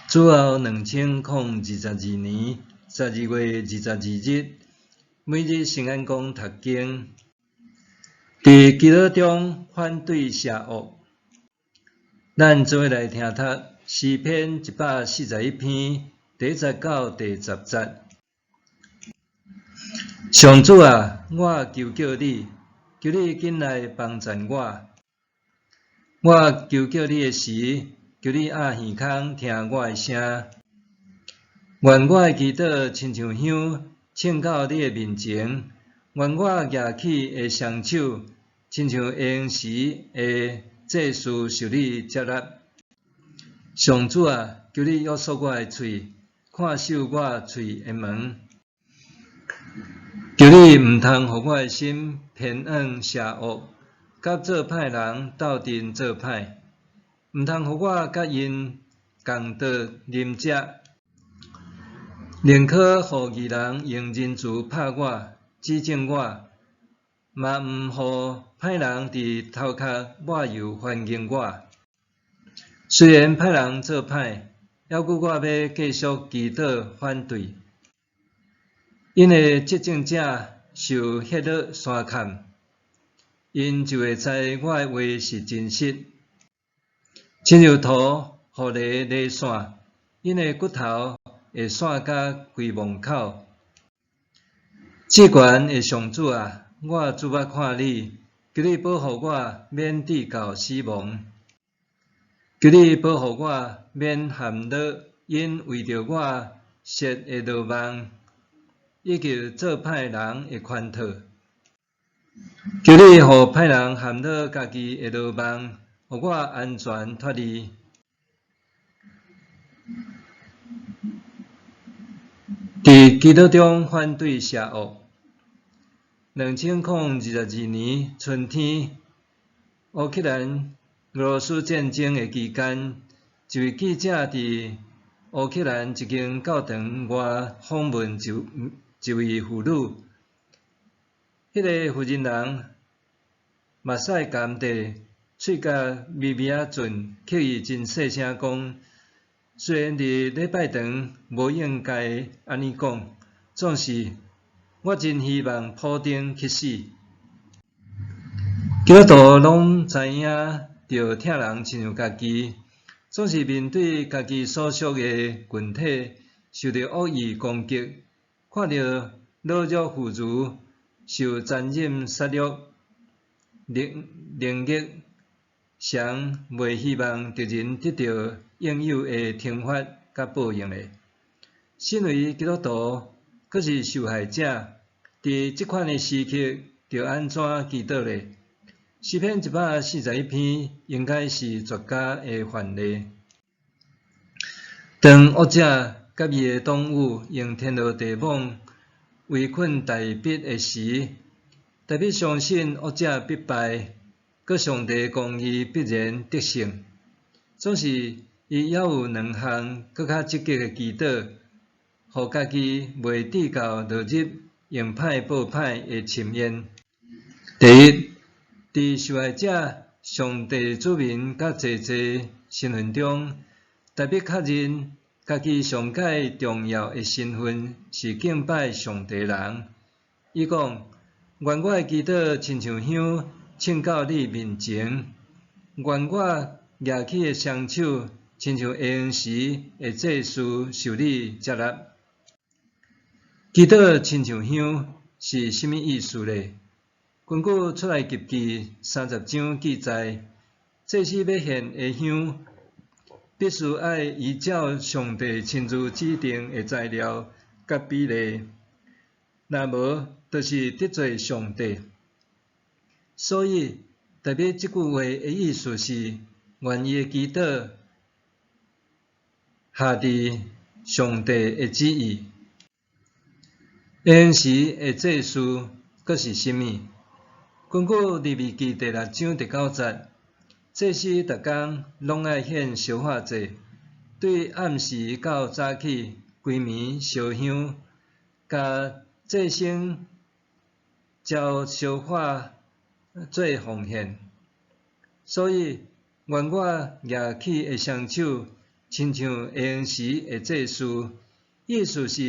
主后2022年12月22日，每日圣安宫读经，伫基督中反对邪恶。咱做伙来听读诗篇141篇第1到第10节。上主啊，我求叫你，求你紧来帮助我。我求叫你的时，求你压耳孔听我的声。愿我的祈祷亲像香，请到你的面前。愿我举起的双手，亲像宴时的祭祀受你接纳。上主啊，求你约束我的嘴，看守我嘴的门。求你毋通互我的心偏往邪恶，甲做歹人斗阵做歹，毋通互我甲因共得啉食。宁可互义人用人字拍我、指正我，嘛毋互歹人伫头壳抹油欢迎我。虽然歹人做歹，还顾我要继续祈祷反对，因为执政者受迄落山砍，因就会知我的话是真实。亲像土互犁犁线，因的骨头会线甲规墓口。至悬的上主啊，我主要看你，求你保护我免跌到死亡。求你保护我免陷落因为着我设的罗网，以及做歹人的圈套。求你互歹人陷落家己的罗网，互我安全脱离。伫基督中反对邪恶。2022年春天，乌克兰俄罗斯战争的期间，一位记者伫乌克兰一间教堂外访问一位妇女。迄个妇人人目屎甘地，喙角微微啊准，刻意真细声讲：虽然伫礼拜堂无应该安尼讲，总是我真希望普丁去死。基督徒拢知影着疼人亲像家己，总是面对家己所属的群体受到恶意攻击，看到老弱妇孺受残忍杀戮、凌虐，常袂希望敌人得到应有的惩罚甲报应的。身为基督徒，阁是受害者，伫即款的时刻，着安怎祈祷呢？诗篇141篇应该是绝佳的范例。当恶者甲伊的党羽用天罗地网围困大必的时，大必相信恶者必败，佮上帝公义必然得胜。总是伊还有两项佮较积极的祈祷，互家己袂跌到落入用歹报歹的深渊。第一，伫受害者、上帝子民甲济济身份中，特别确认家己上界重要的身份是敬拜上帝人。伊讲：愿我的祈祷亲像香，请到你面前；愿我举起的双手，亲像宴时的祭祀受你接纳。祈祷亲像香是甚物意思呢？根据出埃及记30章记载，祭司要献的香，必须爱依照上帝亲自指定的材料甲比例，若无，就是得罪上帝。所以，特别这句话的意思是，愿意的祈祷下伫上帝的旨意。宴时的祭祀阁是甚物？根据利未记第6章第9节，祭司逐工拢爱献烧化祭，对暗时到早起规暝烧香，甲祭牲照烧化做奉献。所以，愿我举起的双手，亲像会用时的祭祀，意思是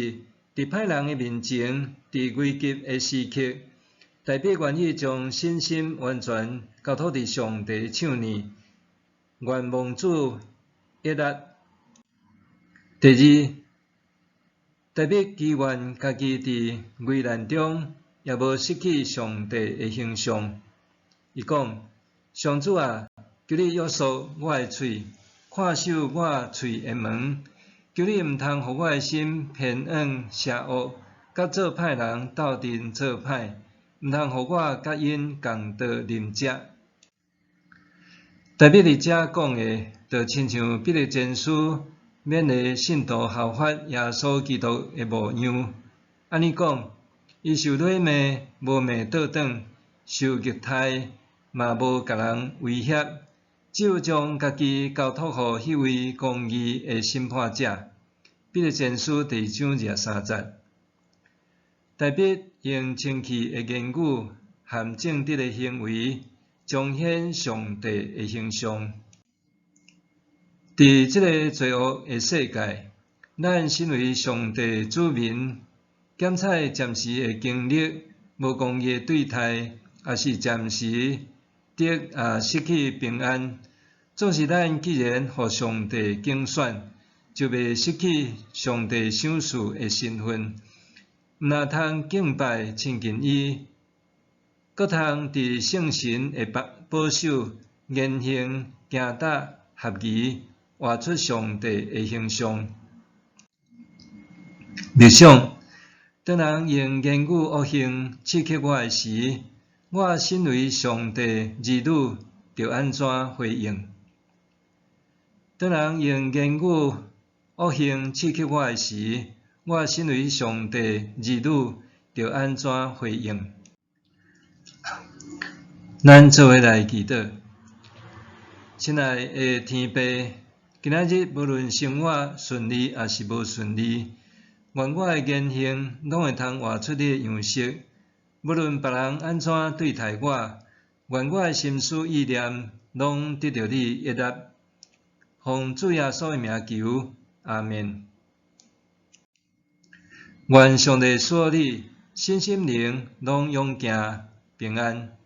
伫歹人的面前，伫危急的时刻，大必愿意将信心完全交托伫上帝手里，愿望主悦纳。第二，大必祈愿家己伫危难中也无失去上帝的形象。伊讲：上主啊，求你约束我的喙，看守我喙的门，求你毋通互我的心偏往邪恶，甲做歹人斗阵做歹，毋通互我甲因共道邻食。大必伫遮讲的，就亲像彼得前书勉励信徒效法耶稣基督的模样。安尼讲，伊受累骂，无骂倒转；受虐待，嘛无甲人威胁，只有将家己交托互迄位公义的审判者。彼得前书第1章23节。大必用清气的言语和正直的行为，彰显上帝的形象。伫这个罪恶的世界，咱身为上帝子民，检采暂时的经历无公义的对待，也是暂时得失去平安。总是咱既然互上帝拣选，就袂失去上帝赏赐的身份，毋但通敬拜亲近伊，阁通伫圣神的保守、言行、行达、合宜，活出上帝的形象。默想，当人用言语恶行刺激我的时，我身为上帝儿女，着安怎回应？当人用言语恶行刺激我的时，我身为上帝儿女，着安怎回应？咱做伙来祈祷。亲爱的天父，今仔日无论生活顺利还是无顺利，愿我的言行拢会通活出你的样式。无论别人安怎对待我，愿我的心思意念拢得到你悦纳。奉主耶稣的名求，阿们。愿上帝赐你身心灵拢勇健平安。